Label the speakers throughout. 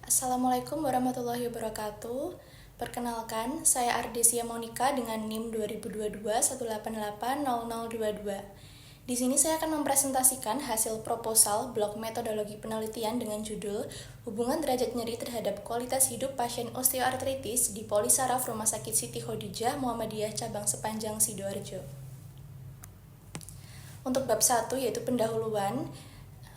Speaker 1: Assalamualaikum warahmatullahi wabarakatuh. Perkenalkan, saya Ardesia Monica dengan NIM 2022 1880022. Di sini saya akan mempresentasikan hasil proposal blok metodologi penelitian dengan judul Hubungan derajat nyeri terhadap kualitas hidup pasien osteoartritis di Polisaraf Rumah Sakit Siti Khadijah Muhammadiyah Cabang Sepanjang Sidoarjo. Untuk bab 1 yaitu pendahuluan.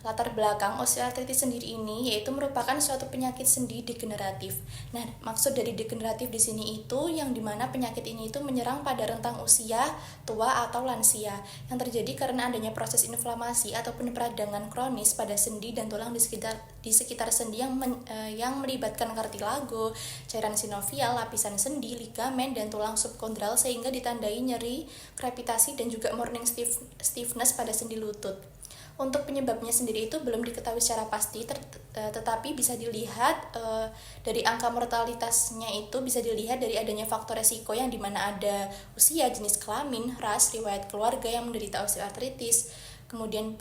Speaker 1: Latar belakang osteoartritis sendiri ini yaitu merupakan suatu penyakit sendi degeneratif. Nah, maksud dari degeneratif di sini itu yang dimana penyakit ini itu menyerang pada rentang usia tua atau lansia yang terjadi karena adanya proses inflamasi ataupun peradangan kronis pada sendi dan tulang di sekitar sendi yang melibatkan kartilago, cairan sinovial, lapisan sendi, ligamen dan tulang subkondral sehingga ditandai nyeri, krepitasi dan juga morning stiffness pada sendi lutut. Untuk penyebabnya sendiri itu belum diketahui secara pasti, tetapi bisa dilihat dari angka mortalitasnya itu bisa dilihat dari adanya faktor resiko yang dimana ada usia, jenis kelamin, ras, riwayat keluarga yang menderita osteoartritis, kemudian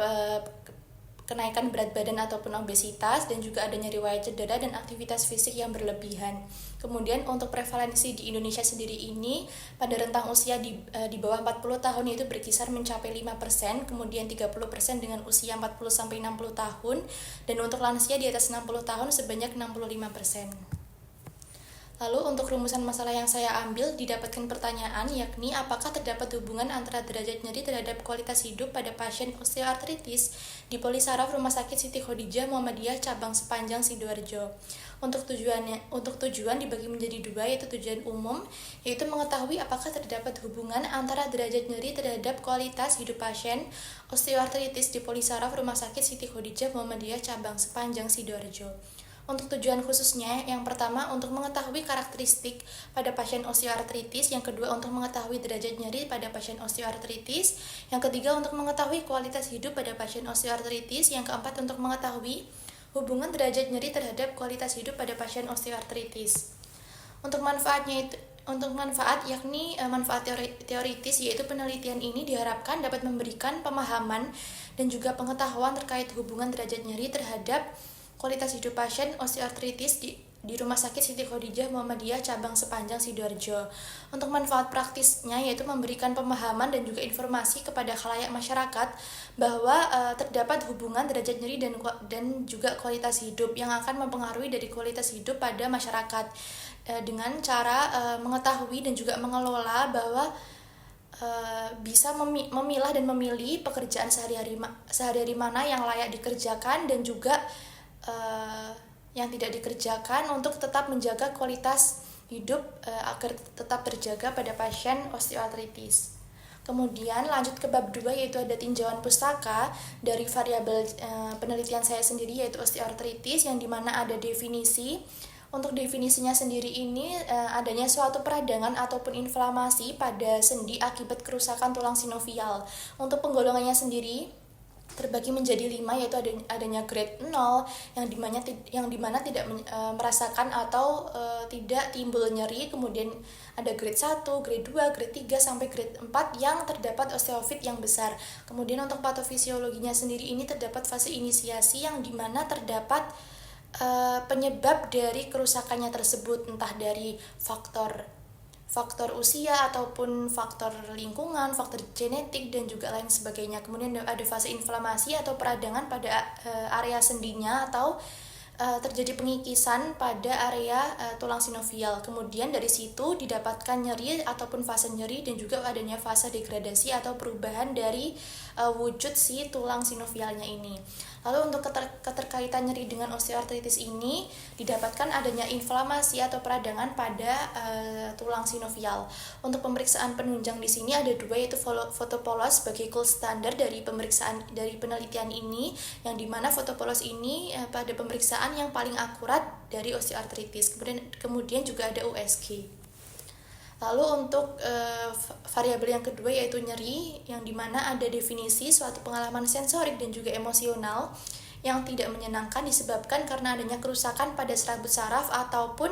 Speaker 1: kenaikan berat badan ataupun obesitas, dan juga adanya riwayat cedera dan aktivitas fisik yang berlebihan. Kemudian untuk prevalensi di Indonesia sendiri ini pada rentang usia di bawah 40 tahun itu berkisar mencapai 5%, kemudian 30% dengan usia 40-60 tahun, dan untuk lansia di atas 60 tahun sebanyak 65%. Lalu untuk rumusan masalah yang saya ambil didapatkan pertanyaan yakni apakah terdapat hubungan antara derajat nyeri terhadap kualitas hidup pada pasien osteoartritis di Polisaraf Rumah Sakit Siti Khadijah Muhammadiyah Cabang Sepanjang Sidoarjo. Untuk tujuan dibagi menjadi dua, yaitu tujuan umum, yaitu mengetahui apakah terdapat hubungan antara derajat nyeri terhadap kualitas hidup pasien osteoartritis di Polisaraf Rumah Sakit Siti Khadijah Muhammadiyah Cabang Sepanjang Sidoarjo. Untuk tujuan khususnya, yang pertama untuk mengetahui karakteristik pada pasien osteoartritis, yang kedua untuk mengetahui derajat nyeri pada pasien osteoartritis, yang ketiga untuk mengetahui kualitas hidup pada pasien osteoartritis, yang keempat untuk mengetahui hubungan derajat nyeri terhadap kualitas hidup pada pasien osteoartritis. Untuk manfaat yakni manfaat teoritis, yaitu penelitian ini diharapkan dapat memberikan pemahaman dan juga pengetahuan terkait hubungan derajat nyeri terhadap kualitas hidup pasien osteoartritis di Rumah Sakit Siti Khadijah Muhammadiyah Cabang Sepanjang Sidoarjo. Untuk manfaat praktisnya yaitu memberikan pemahaman dan juga informasi kepada khalayak masyarakat bahwa terdapat hubungan derajat nyeri dan juga kualitas hidup yang akan mempengaruhi dari kualitas hidup pada masyarakat dengan cara mengetahui dan juga mengelola bahwa bisa memilah dan memilih pekerjaan sehari-hari mana yang layak dikerjakan dan juga yang tidak dikerjakan untuk tetap menjaga kualitas hidup agar tetap terjaga pada pasien osteoartritis. Kemudian lanjut ke bab 2 yaitu ada tinjauan pustaka dari variabel penelitian saya sendiri yaitu osteoartritis, yang dimana ada definisi. Untuk definisinya sendiri ini adanya suatu peradangan ataupun inflamasi pada sendi akibat kerusakan tulang sinovial. Untuk penggolongannya sendiri terbagi menjadi 5, yaitu adanya grade 0 yang dimana tidak merasakan atau tidak timbul nyeri, kemudian ada grade 1, grade 2, grade 3 sampai grade 4 yang terdapat osteofit yang besar. Kemudian untuk patofisiologinya sendiri ini terdapat fase inisiasi yang dimana terdapat penyebab dari kerusakannya tersebut, entah dari faktor usia ataupun faktor lingkungan, faktor genetik dan juga lain sebagainya. Kemudian ada fase inflamasi atau peradangan pada area sendinya atau terjadi pengikisan pada area tulang sinovial. Kemudian dari situ didapatkan nyeri ataupun fase nyeri dan juga adanya fase degradasi atau perubahan dari wujud si tulang sinovialnya ini. Lalu untuk keterkaitan nyeri dengan osteoartritis ini didapatkan adanya inflamasi atau peradangan pada tulang sinovial. Untuk pemeriksaan penunjang di sini ada dua, yaitu foto polos sebagai gold standar dari penelitian ini, yang dimana foto polos ini pada pemeriksaan yang paling akurat dari osteoartritis. Kemudian juga ada USG. Lalu untuk variabel yang kedua yaitu nyeri, yang dimana ada definisi suatu pengalaman sensorik dan juga emosional yang tidak menyenangkan disebabkan karena adanya kerusakan pada serabut saraf ataupun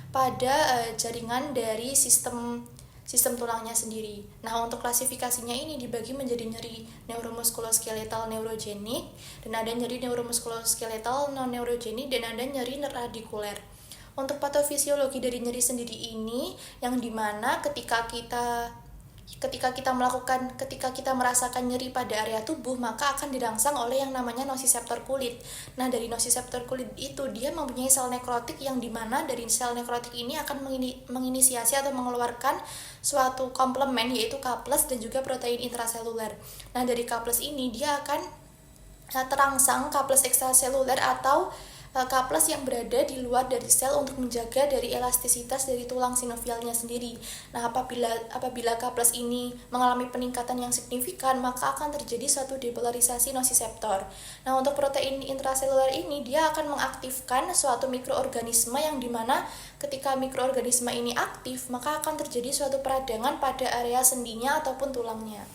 Speaker 1: pada jaringan dari sistem sistem tulangnya sendiri. Nah, untuk klasifikasinya ini dibagi menjadi nyeri neuromuskuloskeletal neurogenik, dan ada nyeri neuromuskuloskeletal non-neurogenik, dan ada nyeri radikuler. Untuk patofisiologi dari nyeri sendiri ini, yang dimana ketika kita merasakan nyeri pada area tubuh, maka akan dirangsang oleh yang namanya nosiseptor kulit. Nah, dari nosiseptor kulit itu dia mempunyai sel nekrotik, yang dimana dari sel nekrotik ini akan menginisiasi atau mengeluarkan suatu komplemen, yaitu K+ dan juga protein intraseluler. Nah, dari K+ ini dia akan terangsang K+ ekstraseluler atau K+ yang berada di luar dari sel untuk menjaga dari elastisitas dari tulang sinovialnya sendiri. Nah, apabila K+ ini mengalami peningkatan yang signifikan, maka akan terjadi suatu depolarisasi nosiseptor. Nah, untuk protein intraseluler ini dia akan mengaktifkan suatu mikroorganisme, yang dimana ketika mikroorganisme ini aktif, maka akan terjadi suatu peradangan pada area sendinya ataupun tulangnya.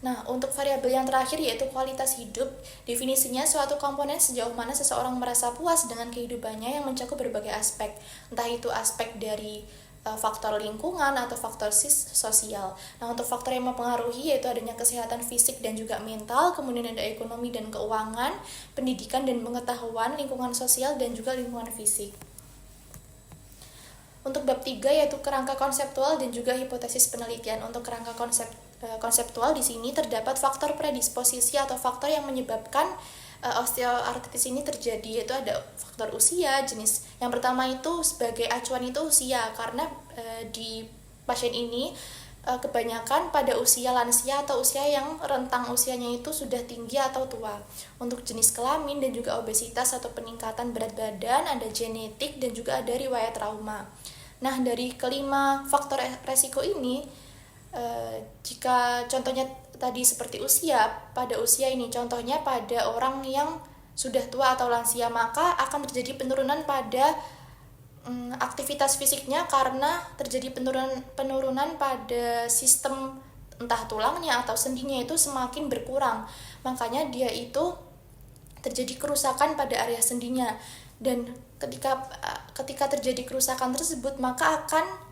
Speaker 1: Nah, untuk variabel yang terakhir yaitu kualitas hidup, definisinya suatu komponen sejauh mana seseorang merasa puas dengan kehidupannya yang mencakup berbagai aspek, entah itu aspek dari faktor lingkungan atau faktor sosial. Nah, untuk faktor yang mempengaruhi yaitu adanya kesehatan fisik dan juga mental, kemudian ada ekonomi dan keuangan, pendidikan dan pengetahuan, lingkungan sosial, dan juga lingkungan fisik. Untuk bab 3 yaitu kerangka konseptual dan juga hipotesis penelitian. Untuk kerangka konseptual di sini terdapat faktor predisposisi atau faktor yang menyebabkan osteoartritis ini terjadi, yaitu ada faktor usia, jenis. Yang pertama itu sebagai acuan itu usia, karena di pasien ini kebanyakan pada usia lansia atau usia yang rentang usianya itu sudah tinggi atau tua. Untuk jenis kelamin dan juga obesitas atau peningkatan berat badan, ada genetik dan juga ada riwayat trauma. Nah, dari kelima faktor resiko ini, jika contohnya tadi seperti usia, pada usia ini contohnya pada orang yang sudah tua atau lansia, maka akan terjadi penurunan pada aktivitas fisiknya karena terjadi penurunan pada sistem entah tulangnya atau sendinya itu semakin berkurang. Makanya dia itu terjadi kerusakan pada area sendinya, dan ketika terjadi kerusakan tersebut, maka akan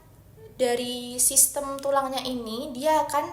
Speaker 1: dari sistem tulangnya ini dia akan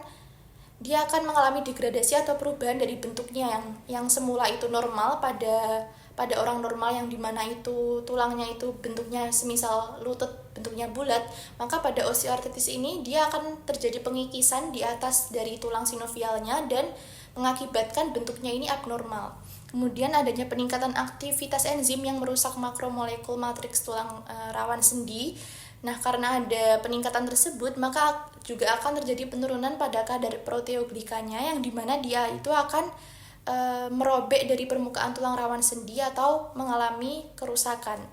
Speaker 1: mengalami degradasi atau perubahan dari bentuknya yang semula itu normal pada orang normal, yang dimana itu tulangnya itu bentuknya semisal lutut, bentuknya bulat, maka pada osteoartritis ini dia akan terjadi pengikisan di atas dari tulang sinovialnya dan mengakibatkan bentuknya ini abnormal. Kemudian adanya peningkatan aktivitas enzim yang merusak makromolekul matriks tulang rawan sendi. Nah, karena ada peningkatan tersebut, maka juga akan terjadi penurunan pada kadar proteoglikanya, yang dimana dia itu akan merobek dari permukaan tulang rawan sendi atau mengalami kerusakan.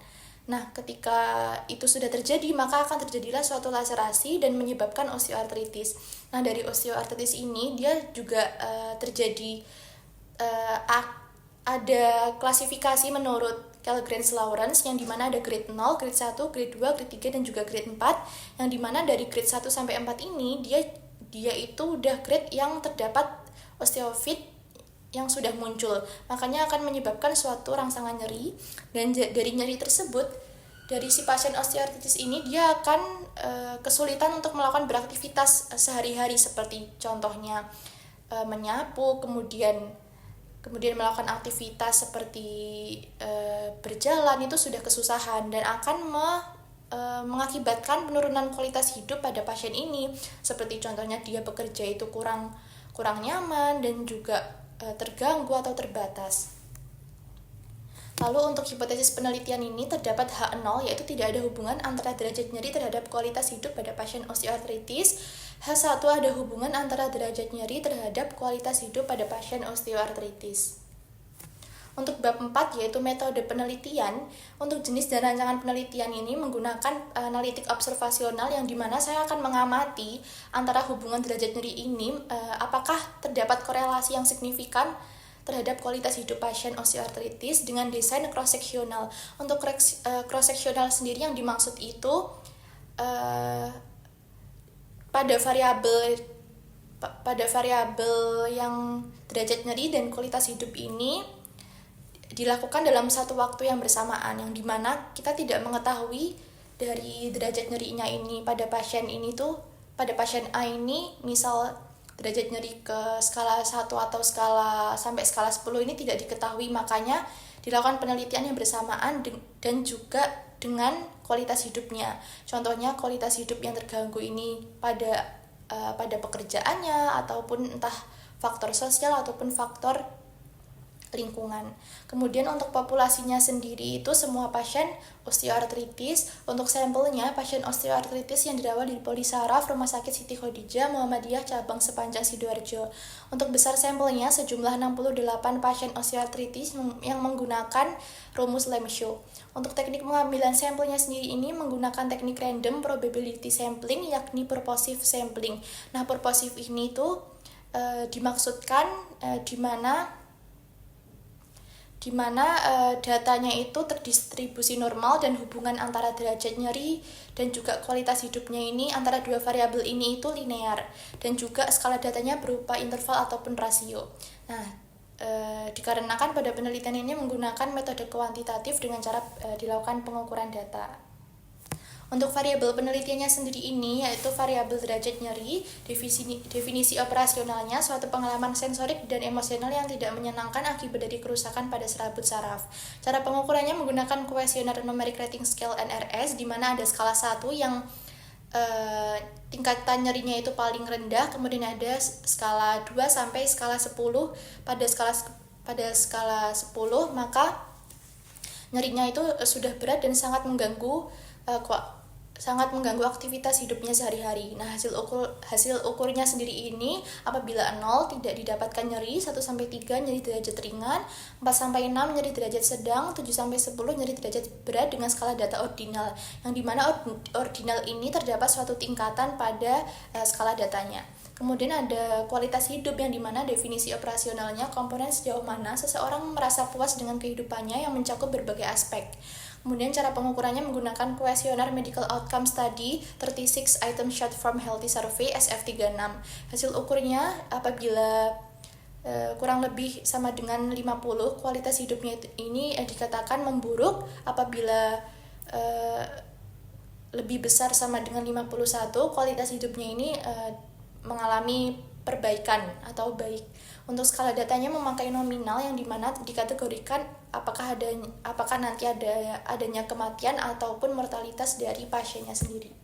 Speaker 1: Nah, ketika itu sudah terjadi, maka akan terjadilah suatu laserasi dan menyebabkan osteoartritis. Nah, dari osteoartritis ini dia juga terjadi ada klasifikasi menurut Kjellgren-Lawrence, yang dimana ada grade 0, grade 1, grade 2, grade 3, dan juga grade 4, yang dimana dari grade 1 sampai 4 ini dia itu udah grade yang terdapat osteofit yang sudah muncul, makanya akan menyebabkan suatu rangsangan nyeri, dan dari nyeri tersebut, dari si pasien osteoartritis ini dia akan kesulitan untuk melakukan beraktivitas sehari-hari, seperti contohnya menyapu, kemudian melakukan aktivitas seperti berjalan itu sudah kesusahan, dan akan mengakibatkan penurunan kualitas hidup pada pasien ini, seperti contohnya dia bekerja itu kurang nyaman dan juga terganggu atau terbatas. Lalu untuk hipotesis penelitian ini terdapat H0, yaitu tidak ada hubungan antara derajat nyeri terhadap kualitas hidup pada pasien osteoartritis. H1 ada hubungan antara derajat nyeri terhadap kualitas hidup pada pasien osteoartritis. Untuk bab 4 yaitu metode penelitian, untuk jenis dan rancangan penelitian ini menggunakan analitik observasional, yang dimana saya akan mengamati antara hubungan derajat nyeri ini apakah terdapat korelasi yang signifikan terhadap kualitas hidup pasien osteoartritis dengan desain cross-seksional. Untuk cross-seksional sendiri yang dimaksud itu pada variabel yang derajat nyeri dan kualitas hidup ini dilakukan dalam satu waktu yang bersamaan, yang dimana kita tidak mengetahui dari derajat nyerinya ini pada pasien ini tuh, pada pasien A ini misal derajat nyeri ke skala 1 atau sampai skala 10 ini tidak diketahui, makanya dilakukan penelitian yang bersamaan dan juga dengan kualitas hidupnya. Contohnya kualitas hidup yang terganggu ini pada pekerjaannya ataupun entah faktor sosial ataupun faktor lingkungan. Kemudian untuk populasinya sendiri itu semua pasien osteoartritis. Untuk sampelnya pasien osteoartritis yang dirawat di Polisaraf Rumah Sakit Siti Khadijah Muhammadiyah cabang Sepanjang Sidoarjo. Untuk besar sampelnya sejumlah 68 pasien osteoartritis yang menggunakan rumus Lemshow. Untuk teknik pengambilan sampelnya sendiri ini menggunakan teknik random probability sampling yakni purposive sampling. Nah, purposive ini tuh dimaksudkan di mana datanya itu terdistribusi normal dan hubungan antara derajat nyeri dan juga kualitas hidupnya ini antara dua variabel ini itu linear, dan juga skala datanya berupa interval ataupun rasio. Nah, dikarenakan pada penelitian ini menggunakan metode kuantitatif dengan cara dilakukan pengukuran data. Untuk variabel penelitiannya sendiri ini yaitu variabel derajat nyeri, definisi operasionalnya suatu pengalaman sensorik dan emosional yang tidak menyenangkan akibat dari kerusakan pada serabut saraf. Cara pengukurannya menggunakan kuesioner numeric rating scale NRS, di mana ada skala 1 yang tingkatan nyerinya itu paling rendah, kemudian ada skala 2 sampai skala 10. Pada skala 10 maka nyerinya itu sudah berat dan sangat mengganggu aktivitas hidupnya sehari-hari. Nah, hasil ukurnya sendiri ini apabila 0 tidak didapatkan nyeri, 1 sampai 3 nyeri derajat ringan, 4 sampai 6 nyeri derajat sedang, 7 sampai 10 nyeri derajat berat dengan skala data ordinal. Yang dimana ordinal ini terdapat suatu tingkatan pada skala datanya. Kemudian ada kualitas hidup yang dimana definisi operasionalnya komponen sejauh mana seseorang merasa puas dengan kehidupannya yang mencakup berbagai aspek. Kemudian cara pengukurannya menggunakan kuesioner Medical Outcome Study 36 Item Short Form Healthy Survey SF36. Hasil ukurnya apabila kurang lebih sama dengan 50, kualitas hidupnya ini dikatakan memburuk. Apabila lebih besar sama dengan 51, kualitas hidupnya ini mengalami perbaikan atau baik. Untuk skala datanya memakai nominal yang dimana dikategorikan apakah nanti adanya kematian ataupun mortalitas dari pasiennya sendiri.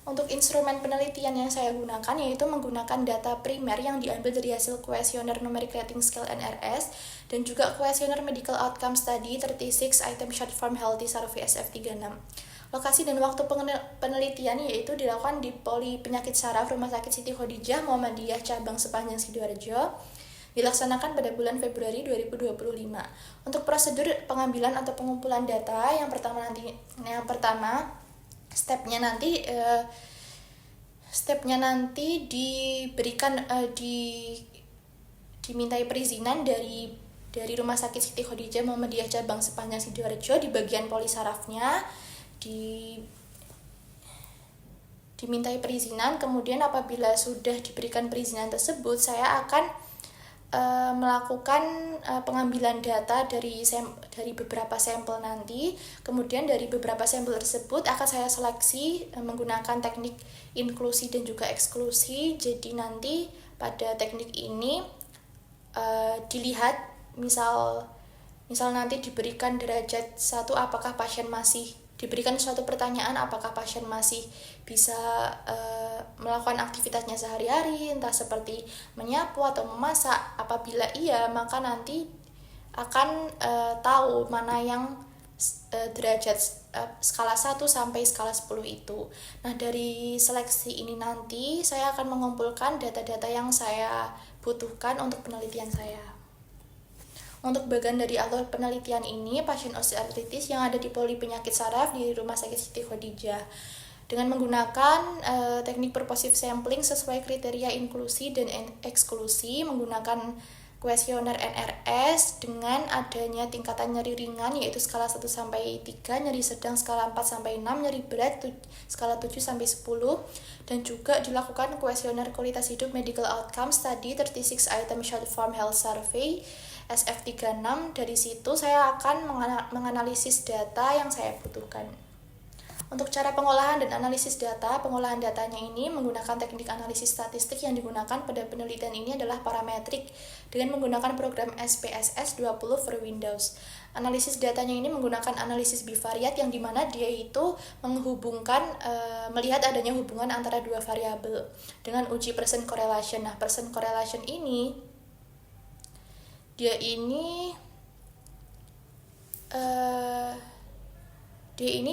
Speaker 1: Untuk instrumen penelitian yang saya gunakan yaitu menggunakan data primer yang diambil dari hasil kuesioner numeric rating scale NRS dan juga kuesioner medical outcome study 36 item short form healthy survey SF36. Lokasi dan waktu penelitian yaitu dilakukan di Poli Penyakit Saraf Rumah Sakit Siti Khadijah Muhammadiyah cabang Sepanjang Sidoarjo, dilaksanakan pada bulan Februari 2025. Untuk prosedur pengambilan atau pengumpulan data yang pertama stepnya nanti diberikan dimintai perizinan dari Rumah Sakit Siti Khadijah Muhammadiyah cabang Sepanjang Sidoarjo di bagian polisarafnya dimintai perizinan. Kemudian apabila sudah diberikan perizinan tersebut, saya akan melakukan pengambilan data dari beberapa sampel nanti. Kemudian dari beberapa sampel tersebut akan saya seleksi menggunakan teknik inklusi dan juga eksklusi. Jadi nanti pada teknik ini dilihat misal nanti diberikan derajat 1 apakah pasien masih diberikan suatu pertanyaan apakah pasien masih bisa melakukan aktivitasnya sehari-hari, entah seperti menyapu atau memasak. Apabila iya, maka nanti akan tahu mana yang derajat skala 1 sampai skala 10 itu. Nah, dari seleksi ini nanti saya akan mengumpulkan data-data yang saya butuhkan untuk penelitian saya. Untuk bagian dari alur penelitian ini, pasien osteoartritis yang ada di Poli Penyakit Saraf di Rumah Sakit Siti Khadijah dengan menggunakan teknik purposive sampling sesuai kriteria inklusi dan eksklusi, menggunakan kuesioner NRS dengan adanya tingkatan nyeri ringan yaitu skala 1 sampai 3, nyeri sedang skala 4 sampai 6, nyeri berat skala 7 sampai 10, dan juga dilakukan kuesioner kualitas hidup medical outcome study 36 item short form health survey SF36. Dari situ saya akan menganalisis data yang saya butuhkan. Untuk cara pengolahan dan analisis data, pengolahan datanya ini menggunakan teknik analisis statistik. Yang digunakan pada penelitian ini adalah parametrik dengan menggunakan program SPSS 20 for Windows. Analisis datanya ini menggunakan analisis bivariat, yang dimana dia itu menghubungkan, melihat adanya hubungan antara dua variabel dengan uji percent correlation. Nah, percent correlation ini dia ini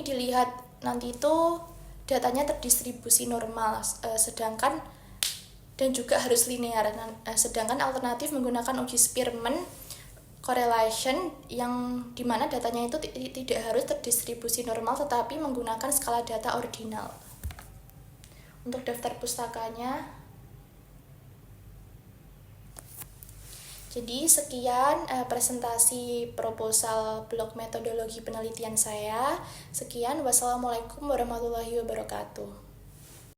Speaker 1: dilihat nanti itu datanya terdistribusi normal, sedangkan dan juga harus linear. Sedangkan alternatif menggunakan uji Spearman correlation, yang dimana datanya itu tidak harus terdistribusi normal tetapi menggunakan skala data ordinal. Untuk daftar pustakanya, jadi sekian presentasi proposal blok metodologi penelitian saya. Sekian, wassalamualaikum warahmatullahi wabarakatuh.